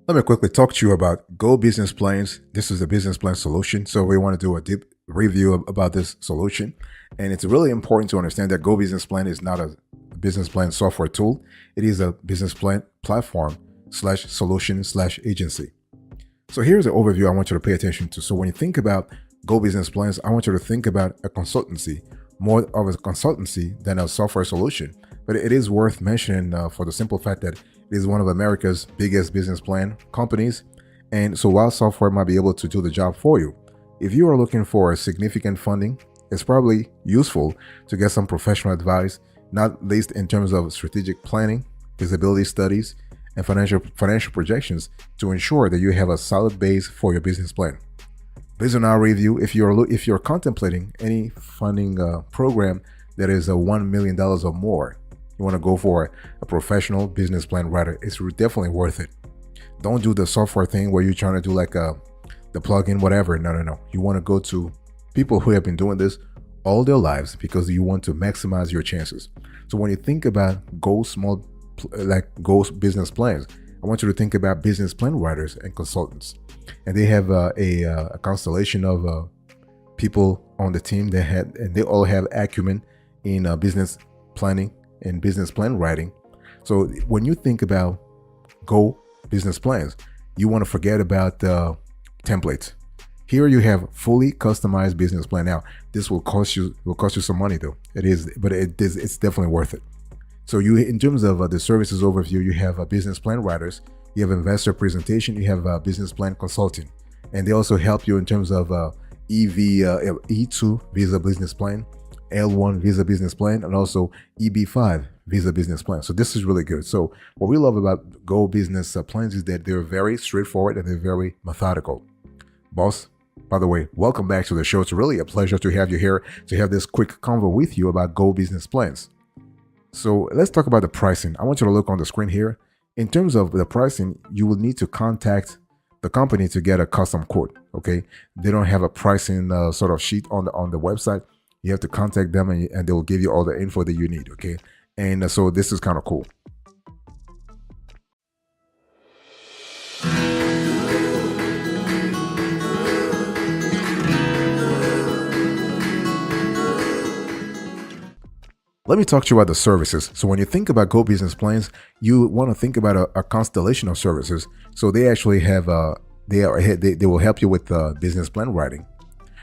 Let me quickly talk to you about Go Business Plans. This is a business plan solution. So we want to do a deep review about this solution. And it's really important to understand that Go Business Plan is not a business plan software tool. It is a business plan platform slash solution slash agency. So here's an overview I want you to pay attention to. So when you think about Go Business Plans, I want you to think about a consultancy, more of a consultancy than a software solution. But it is worth mentioning for the simple fact that it is one of America's biggest business plan companies. And so while software might be able to do the job for you, if you are looking for significant funding, it's probably useful to get some professional advice, not least in terms of strategic planning, feasibility studies, and financial projections to ensure that you have a solid base for your business plan. Based on our review, if you're contemplating any funding program that is $1 million or more, you want to go for a professional business plan writer. It's definitely worth it. Don't do the software thing where you're trying to do like the plugin, whatever. No. You want to go to people who have been doing this all their lives because you want to maximize your chances. So when you think about Go business plans, I want you to think about business plan writers and consultants. And they have a constellation of people on the team and they all have acumen in business planning and business plan writing. So when you think about Go business plans, you want to forget about templates. Here you have fully customized business plan. Now this will cost you some money though. It's definitely worth it. So in terms of the services overview, you have business plan writers, you have investor presentation, you have business plan consulting, and they also help you in terms of E2 Visa Business Plan, L1 Visa Business Plan, and also EB5 Visa Business Plan. So this is really good. So what we love about Go Business Plans is that they're very straightforward and they're very methodical. Boss, by the way, welcome back to the show. It's really a pleasure to have you here to have this quick convo with you about Go Business Plans. So let's talk about the pricing. I want you to look on the screen here. In terms of the pricing, you will need to contact the company to get a custom quote. Okay, they don't have a pricing sort of sheet on the website. You have to contact them and they will give you all the info that you need. Okay, and so this is kind of cool. Let me talk to you about the services. So when you think about Go Business Plans, you want to think about a constellation of services. So they actually have they will help you with business plan writing.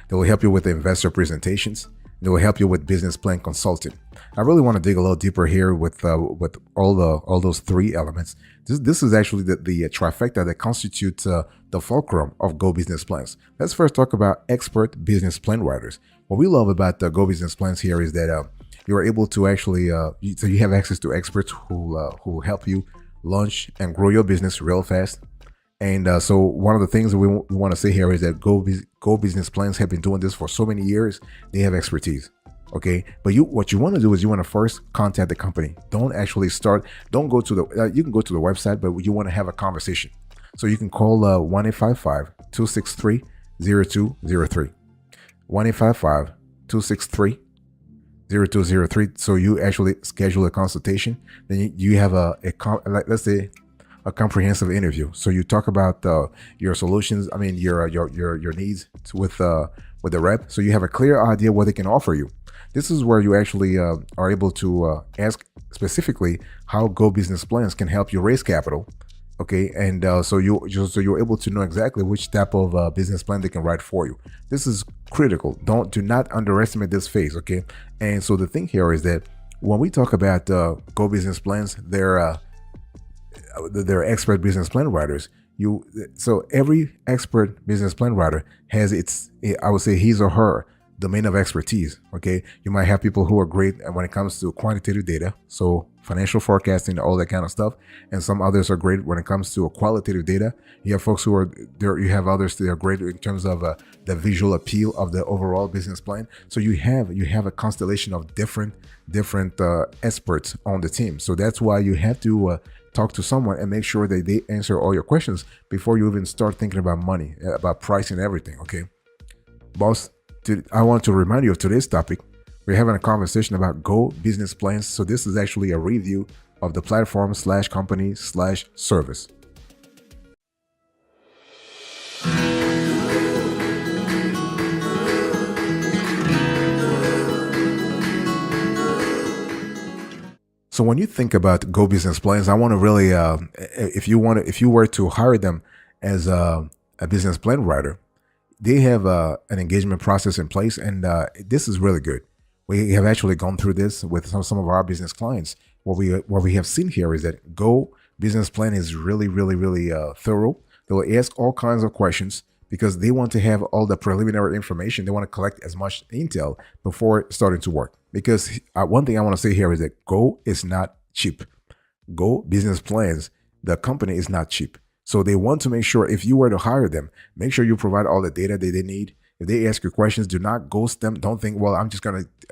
They will help you with the investor presentations. They will help you with business plan consulting. I really want to dig a little deeper here with all those three elements. This is actually the trifecta that constitutes the fulcrum of Go Business Plans. Let's first talk about expert business plan writers. What we love about the Go Business Plans here is that you're able to actually, so you have access to experts who help you launch and grow your business real fast. And so one of the things that we want to say here is that Go Business Plans have been doing this for so many years. They have expertise. Okay, but what you want to do is you want to first contact the company. Don't go to the, you can go to the website, but you want to have a conversation. So you can call 1-855-263-0203. 1-855-263-0203. So you actually schedule a consultation. Then you have let's say a comprehensive interview. So you talk about your solutions. I mean your needs with the rep. So you have a clear idea what they can offer you. This is where you actually are able to ask specifically how Go Business Plans can help you raise capital. Okay, and so you're able to know exactly which type of business plan they can write for you. This is critical. Do not underestimate this phase. Okay, and so the thing here is that when we talk about Go Business Plans, they're expert business plan writers. So every expert business plan writer has I would say his or her domain of expertise. Okay, you might have people who are great when it comes to quantitative data, so financial forecasting, all that kind of stuff, and some others are great when it comes to qualitative data. You have folks who are there. You have others that are great in terms of the visual appeal of the overall business plan. So you have a constellation of different experts on the team. So that's why you have to talk to someone and make sure that they answer all your questions before you even start thinking about money, about pricing, everything. Okay, boss. I want to remind you of today's topic. We're having a conversation about Go Business Plans. So this is actually a review of the platform /company/service. So when you think about Go Business Plans, I want to really, if you were to hire them as a business plan writer, they have an engagement process in place, and this is really good. We have actually gone through this with some of our business clients. What we have seen here is that Go Business Plan is really, really, really thorough. They will ask all kinds of questions because they want to have all the preliminary information. They want to collect as much intel before starting to work. Because one thing I want to say here is that Go is not cheap. Go Business Plans, the company is not cheap. So they want to make sure if you were to hire them, make sure you provide all the data that they need. If they ask you questions, do not ghost them. Don't think, well,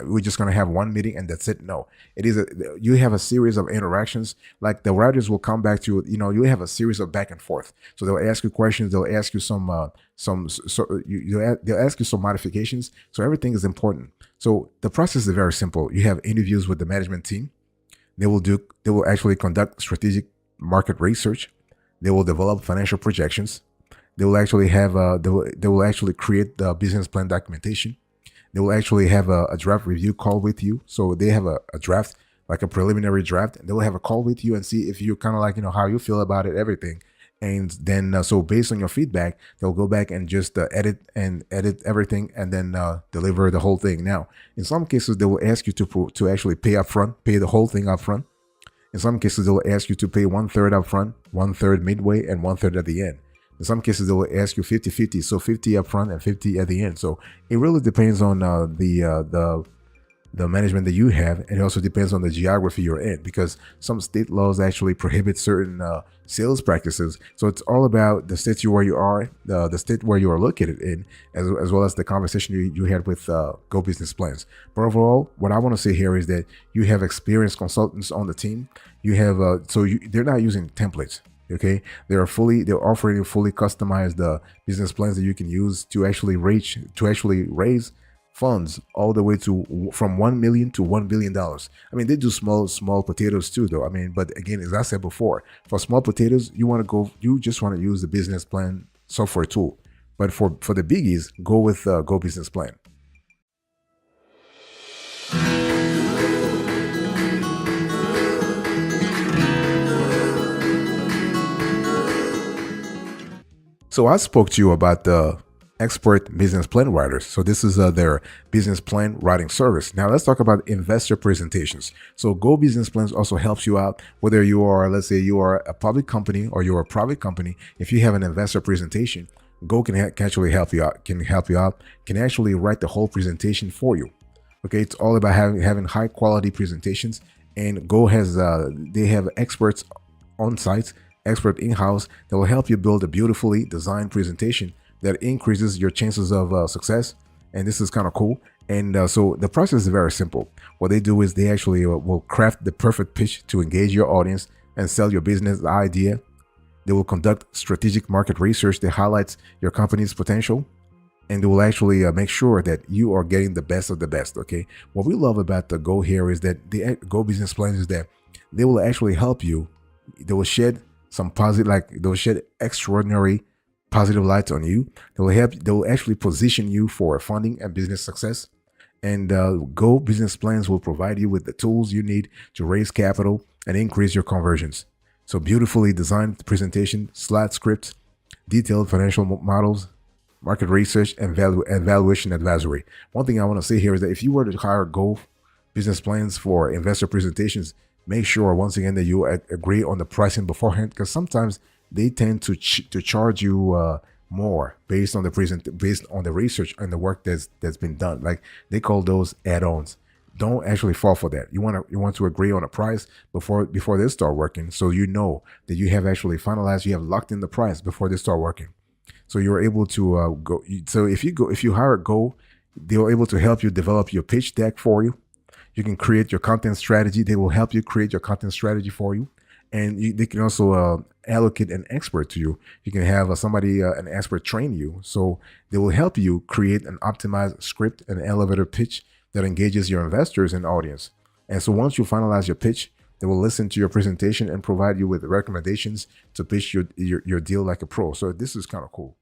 we're just gonna have one meeting and that's it. No, you have a series of interactions. Like the writers will come back to you have a series of back and forth. So they'll ask you questions. They'll ask you they'll ask you some modifications. So everything is important. So the process is very simple. You have interviews with the management team. They will actually conduct strategic market research. They will develop financial projections. They will actually have they will actually create the business plan documentation. They will actually have a draft review call with you. So they have a draft, like a preliminary draft, and they will have a call with you and see if you kind of like how you feel about it, everything. And then so based on your feedback, they'll go back and just edit everything, and then deliver the whole thing. Now, in some cases, they will ask you to actually pay upfront, pay the whole thing upfront. In some cases, they'll ask you to pay 1/3 upfront, 1/3 midway, and 1/3 at the end. In some cases, they will ask you 50-50, so 50 upfront and 50 at the end. So it really depends on the management that you have, and it also depends on the geography you're in, because some state laws actually prohibit certain sales practices. So it's all about the state where you are, the state where you are located in, as well as the conversation you had with Go Business Plans. But overall, what I want to say here is that you have experienced consultants on the team. You have they're not using templates. Okay, they're offering fully customized business plans that you can use to actually raise funds all the way to from $1 million to $1 billion. I mean, they do small potatoes too, though. I mean, but again, as I said before, for small potatoes, you just want to use the business plan software tool. But for the biggies, go with Go Business Plan. So I spoke to you about the expert business plan writers. So this is their business plan writing service. Now let's talk about investor presentations. So Go Business Plans also helps you out whether you are, let's say you are a public company or you're a private company. If you have an investor presentation, Go can actually help you out, can actually write the whole presentation for you. Okay, it's all about having high quality presentations, and Go has they have experts on site, expert in-house, that will help you build a beautifully designed presentation that increases your chances of success. And this is kind of cool. And so the process is very simple. What they do is they actually will craft the perfect pitch to engage your audience and sell your business idea. They will conduct strategic market research that highlights your company's potential, and they will actually make sure that you are getting the best of the best. Okay, what we love about the Go here is that the Go Business Plans is that they will actually help you. They will shed some positive, they'll shed extraordinary positive lights on you. They will actually position you for funding and business success. And Go Business Plans will provide you with the tools you need to raise capital and increase your conversions. So beautifully designed presentation, slide scripts, detailed financial models, market research, and valuation advisory. One thing I want to say here is that if you were to hire Go Business Plans for investor presentations, make sure once again that you agree on the pricing beforehand, because sometimes they tend to charge you more based on the research and the work that's been done. Like they call those add-ons. Don't actually fall for that. You want to agree on a price before they start working, so you know that you have actually finalized, you have locked in the price before they start working. So you're able to go. So if you hire Go, they're able to help you develop your pitch deck for you. You can create your content strategy. They will help you create your content strategy for you. And they can also allocate an expert to you. You can have an expert train you. So they will help you create an optimized script, an elevator pitch that engages your investors and audience. And so once you finalize your pitch, they will listen to your presentation and provide you with recommendations to pitch your deal like a pro. So this is kind of cool.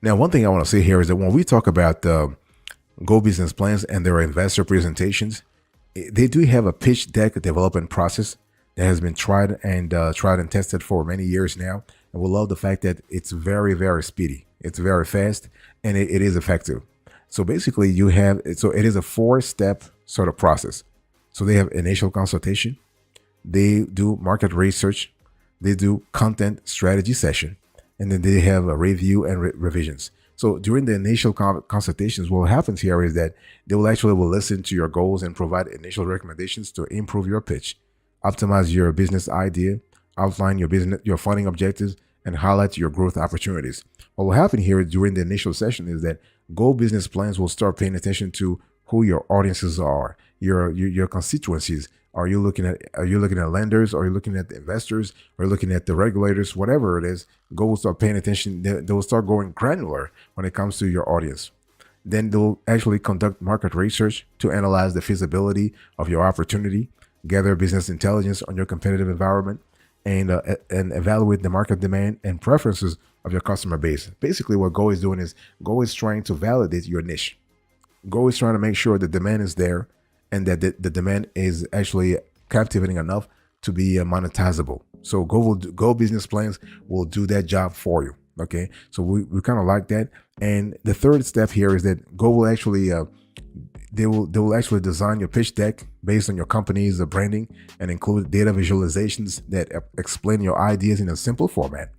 Now, one thing I want to say here is that when we talk about Go Business Plans and their investor presentations, they do have a pitch deck development process that has been tried and tested for many years now. And we love the fact that it's very, very speedy. It's very fast, and it is effective. So basically, it is a 4-step sort of process. So they have initial consultation, they do market research, they do content strategy session, and then they have a review and revisions. So during the initial consultations, what happens here is that they will listen to your goals and provide initial recommendations to improve your pitch, optimize your business idea, outline your funding objectives, and highlight your growth opportunities. What will happen here during the initial session is that Go Business Plans will start paying attention to who your audiences are, your constituencies. Are you looking at lenders? Are you looking at the investors? Are you looking at the regulators? Whatever it is, Go will start paying attention. They will start going granular when it comes to your audience. Then they'll actually conduct market research to analyze the feasibility of your opportunity, gather business intelligence on your competitive environment, and evaluate the market demand and preferences of your customer base. Basically, what Go is doing is Go is trying to validate your niche. Go is trying to make sure the demand is there and that the demand is actually captivating enough to be monetizable. So Go Business Plans will do that job for you. Okay, so we kind of like that. And the third step here is that Go will actually they will actually design your pitch deck based on your company's branding and include data visualizations that explain your ideas in a simple format.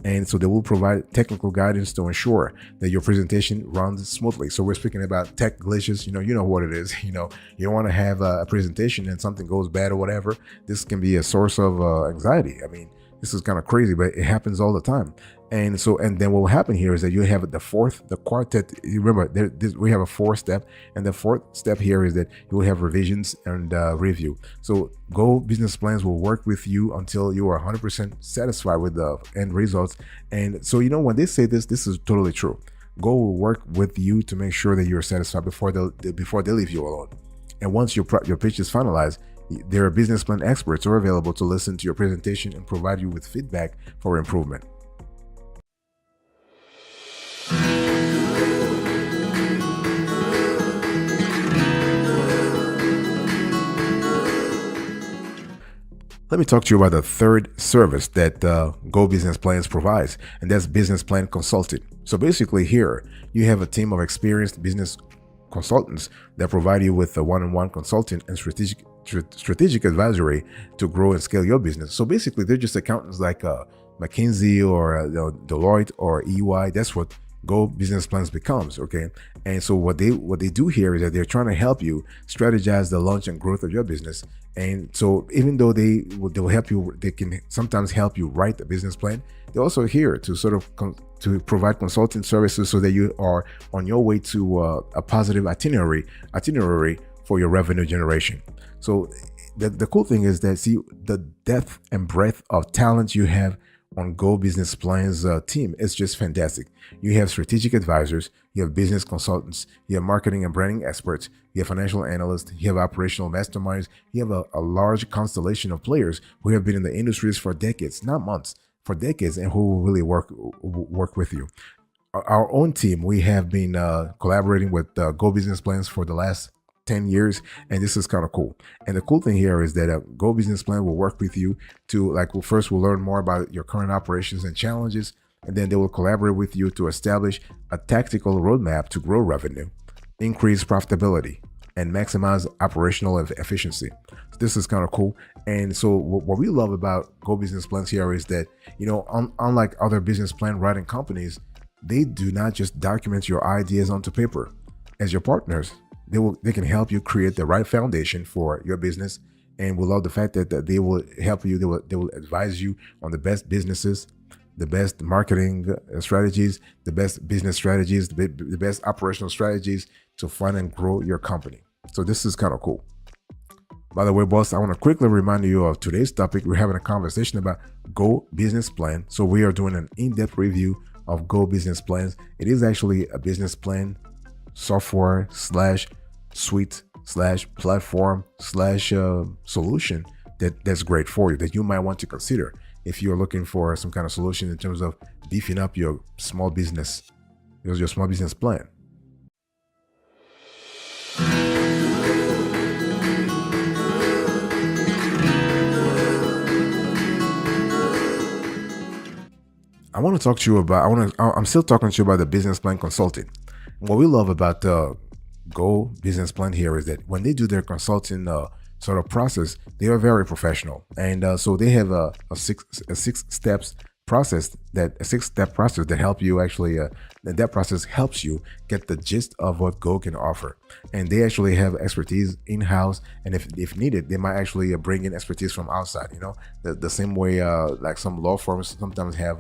And so they will provide technical guidance to ensure that your presentation runs smoothly. So we're speaking about tech glitches. You know what it is. You don't want to have a presentation and something goes bad or whatever. This can be a source of anxiety. I mean, this is kind of crazy, but it happens all the time. And then what will happen here is that you have the quartet. You remember, we have a 4-step, and the 4th step here is that you will have revisions and review. So Go Business Plans will work with you until you are 100% satisfied with the end results. And so, when they say this is totally true. Go will work with you to make sure that you're satisfied before they leave you alone. And once your pitch is finalized, their business plan experts are available to listen to your presentation and provide you with feedback for improvement. Let me talk to you about the third service that Go Business Plans provides, and that's business plan consulting. So basically here, you have a team of experienced business consultants that provide you with a one-on-one consulting and strategic advisory to grow and scale your business. So basically, they're just accountants like McKinsey or Deloitte or EY. That's what Go Business Plans becomes, okay? And so what they do here is that they're trying to help you strategize the launch and growth of your business. And so even though they'll help you, they can sometimes help you write the business plan. They're also here to sort of to provide consulting services so that you are on your way to a positive itinerary for your revenue generation. So the cool thing is that, see, the depth and breadth of talent you have on Go Business Plans team is just fantastic. You have strategic advisors, you have business consultants, you have marketing and branding experts, you have financial analysts, you have operational masterminds, you have a large constellation of players who have been in the industries for decades, not months, for decades, and who will really work with you. Our own team, we have been collaborating with Go Business Plans for the last 10 years, and this is kind of cool. And the cool thing here is that Go Business Plan will work with you to we'll learn more about your current operations and challenges, and then they will collaborate with you to establish a tactical roadmap to grow revenue, increase profitability, and maximize operational efficiency. This is kind of cool. And so what we love about Go Business Plans here is that, unlike other business plan writing companies, they do not just document your ideas onto paper. As your partners, they can help you create the right foundation for your business. And we love the fact that they will help you. They will advise you on the best businesses, the best marketing strategies, the best business strategies, the best operational strategies to fund and grow your company. So this is kind of cool. By the way, boss, I want to quickly remind you of today's topic. We're having a conversation about Go Business Plan. So we are doing an in-depth review of Go Business Plans. It is actually a business plan software / suite / platform / solution that's great for you, that you might want to consider if you're looking for some kind of solution in terms of beefing up your small business. your small business plan. I want to talk to you about. I'm still talking to you about the business plan consulting. What we love about the Go Business Plan here is that when they do their consulting sort of process, they are very professional, and so they have a six steps process that a 6 step process that help you actually. That process helps you get the gist of what Go can offer, and they actually have expertise in house, and if needed, they might actually bring in expertise from outside. The same way like some law firms sometimes have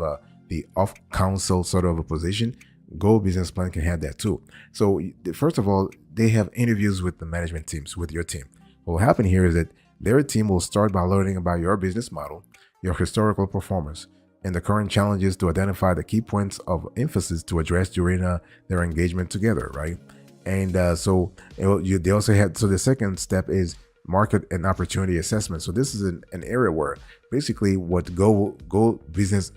the off counsel sort of a position. Go Business Plan can have that too. So first of all, they have interviews with the management teams, with your team. What will happen here is that their team will start by learning about your business model, your historical performance, and the current challenges to identify the key points of emphasis to address during their engagement together, right? And they also had, so the second step is market and opportunity assessment. So this is an area where basically what Go Business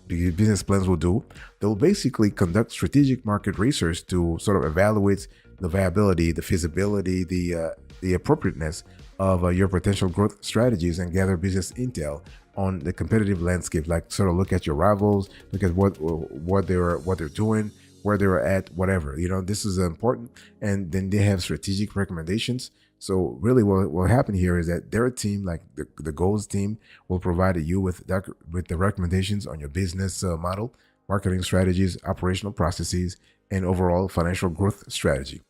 the business plans will do, they'll basically conduct strategic market research to sort of evaluate the viability, the feasibility, the appropriateness of your potential growth strategies and gather business intel on the competitive landscape. Like sort of look at your rivals, look at what they're doing, where they're at, whatever. This is important. And then they have strategic recommendations. So really what will happen here is that their team, like the Goals team, will provide you with the recommendations on your business model, marketing strategies, operational processes, and overall financial growth strategy.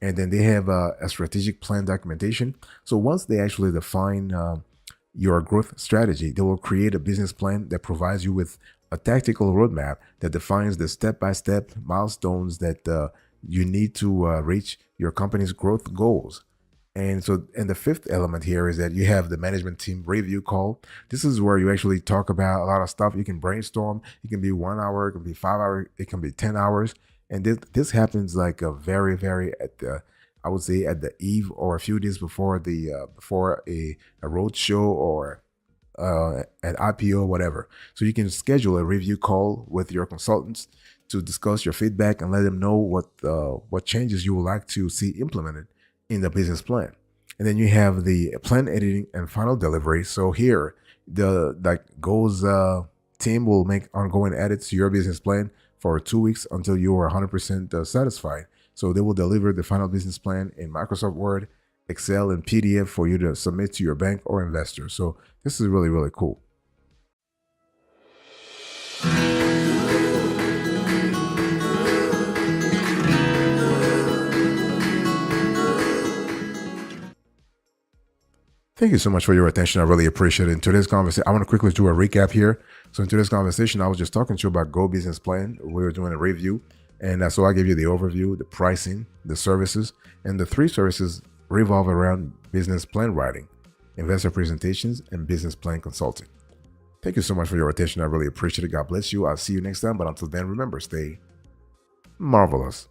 And then they have a strategic plan documentation. So once they actually define your growth strategy, they will create a business plan that provides you with a tactical roadmap that defines the step-by-step milestones that you need to reach your company's growth goals. And the fifth element here is that you have the management team review call. This is where you actually talk about a lot of stuff. You can brainstorm. It can be 1 hour, it can be 5 hours, it can be 10 hours. And this happens like a very, very I would say at the eve or a few days before before a road show or an IPO or whatever. So you can schedule a review call with your consultants to discuss your feedback and let them know what changes you would like to see implemented in the business plan. And then you have the plan editing and final delivery. So here, the Goals team will make ongoing edits to your business plan for 2 weeks until you are 100% satisfied. So they will deliver the final business plan in Microsoft Word, Excel, and PDF for you to submit to your bank or investor. So this is really, really cool. Thank you so much for your attention. I really appreciate it. In today's conversation, I want to quickly do a recap here. So in today's conversation, I was just talking to you about Go Business Plan. We were doing a review. And so I gave you the overview, the pricing, the services, and the 3 services revolve around business plan writing, investor presentations, and business plan consulting. Thank you so much for your attention. I really appreciate it. God bless you. I'll see you next time. But until then, remember, stay marvelous.